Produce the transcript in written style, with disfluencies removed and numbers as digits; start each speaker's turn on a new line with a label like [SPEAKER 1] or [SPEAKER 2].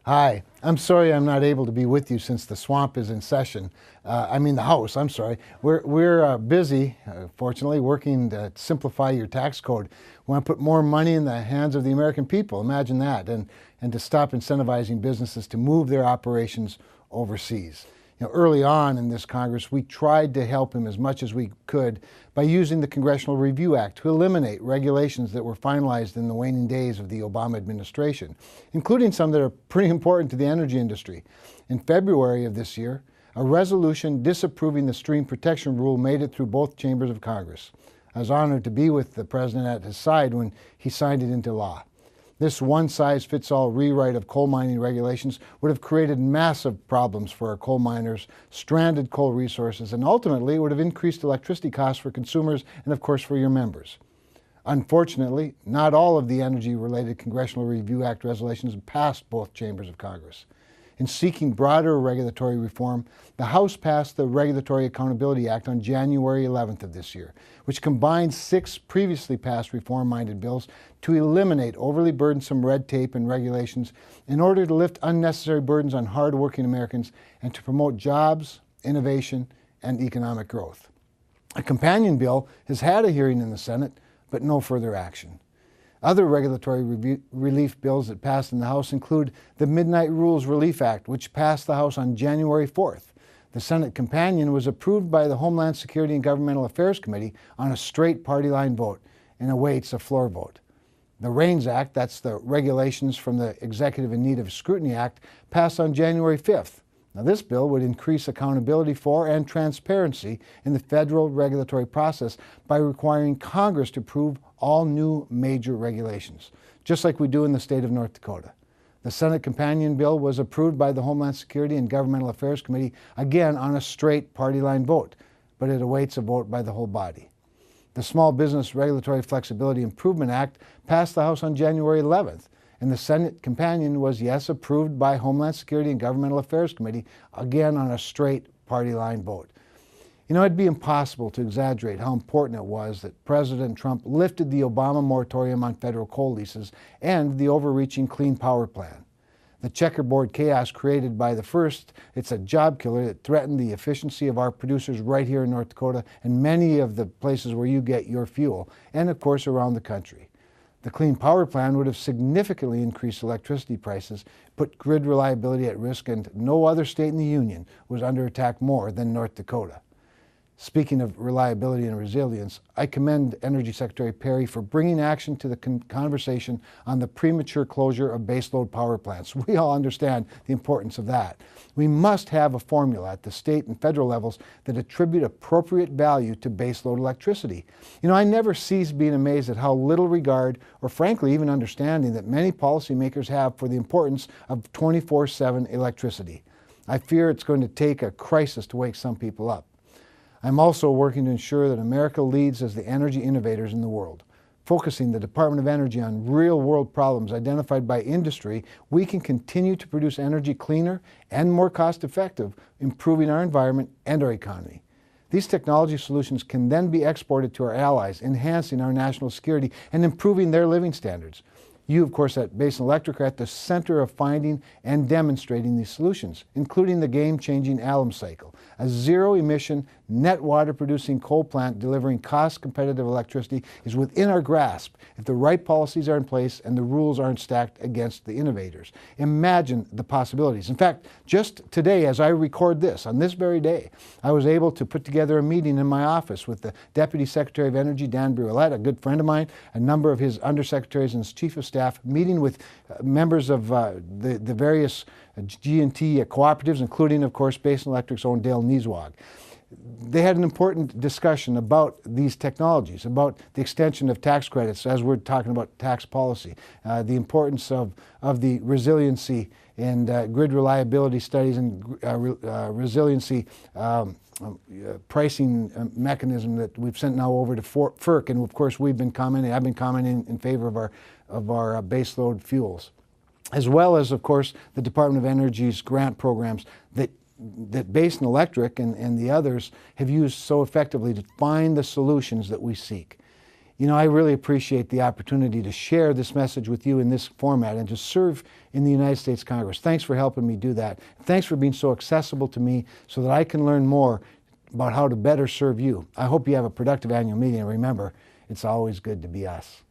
[SPEAKER 1] Hi, I'm sorry I'm not able to be with you since the swamp is in session. The House, I'm sorry. We're busy, fortunately, working to simplify your tax code. We want to put more money in the hands of the American people, imagine that, and to stop incentivizing businesses to move their operations overseas. Early on in this Congress, we tried to help him as much as we could by using the Congressional Review Act to eliminate regulations that were finalized in the waning days of the Obama administration, including some that are pretty important to the energy industry. In February of this year, a resolution disapproving the stream protection rule made it through both chambers of Congress. I was honored to be with the president at his side when he signed it into law. This one-size-fits-all rewrite of coal mining regulations would have created massive problems for our coal miners, stranded coal resources, and ultimately would have increased electricity costs for consumers and, of course, for your members. Unfortunately, not all of the energy-related Congressional Review Act resolutions passed both chambers of Congress. In seeking broader regulatory reform, the House passed the Regulatory Accountability Act on January 11th of this year, which combines 6 previously passed reform-minded bills to eliminate overly burdensome red tape and regulations in order to lift unnecessary burdens on hard-working Americans and to promote jobs, innovation, and economic growth. A companion bill has had a hearing in the Senate, but no further action. Other regulatory relief bills that passed in the House include the Midnight Rules Relief Act, which passed the House on January 4th. The Senate companion was approved by the Homeland Security and Governmental Affairs Committee on a straight party line vote and awaits a floor vote. The REINS Act, that's the Regulations from the Executive in Need of Scrutiny Act, passed on January 5th. Now, this bill would increase accountability for and transparency in the federal regulatory process by requiring Congress to approve all new major regulations, just like we do in the state of North Dakota. The Senate companion bill was approved by the Homeland Security and Governmental Affairs Committee, again on a straight party line vote, but it awaits a vote by the whole body. The Small Business Regulatory Flexibility Improvement Act passed the House on January 11th, and the Senate companion was, yes, approved by Homeland Security and Governmental Affairs Committee, again on a straight party line vote. It'd be impossible to exaggerate how important it was that President Trump lifted the Obama moratorium on federal coal leases and the overreaching Clean Power Plan. The checkerboard chaos created by the first, it's a job killer that threatened the efficiency of our producers right here in North Dakota and many of the places where you get your fuel, and of course around the country. The Clean Power Plan would have significantly increased electricity prices, put grid reliability at risk, and no other state in the Union was under attack more than North Dakota. Speaking of reliability and resilience, I commend Energy Secretary Perry for bringing action to the conversation on the premature closure of baseload power plants. We all understand the importance of that. We must have a formula at the state and federal levels that attribute appropriate value to baseload electricity. I never cease being amazed at how little regard, or frankly even understanding, that many policymakers have for the importance of 24/7 electricity. I fear it's going to take a crisis to wake some people up. I'm also working to ensure that America leads as the energy innovators in the world. Focusing the Department of Energy on real-world problems identified by industry, we can continue to produce energy cleaner and more cost-effective, improving our environment and our economy. These technology solutions can then be exported to our allies, enhancing our national security and improving their living standards. You, of course, at Basin Electric are at the center of finding and demonstrating these solutions, including the game-changing alum cycle, a zero-emission, net water-producing coal plant delivering cost-competitive electricity is within our grasp if the right policies are in place and the rules aren't stacked against the innovators. Imagine the possibilities. In fact, just today, as I record this, on this very day, I was able to put together a meeting in my office with the Deputy Secretary of Energy, Dan Brulette, a good friend of mine, a number of his undersecretaries and his chief of staff, meeting with members of the various G&T cooperatives, including, of course, Basin Electric's own Dale Nieswag. They had an important discussion about these technologies, about the extension of tax credits, as we're talking about tax policy, the importance of the resiliency and grid reliability studies and resiliency pricing mechanism that we've sent now over to FERC, and of course I've been commenting in favor of our baseload fuels, as well as, of course, the Department of Energy's grant programs that Basin Electric and the others have used so effectively to find the solutions that we seek. You know, I really appreciate the opportunity to share this message with you in this format and to serve in the United States Congress. Thanks for helping me do that. Thanks for being so accessible to me so that I can learn more about how to better serve you. I hope you have a productive annual meeting, and remember, it's always good to be us.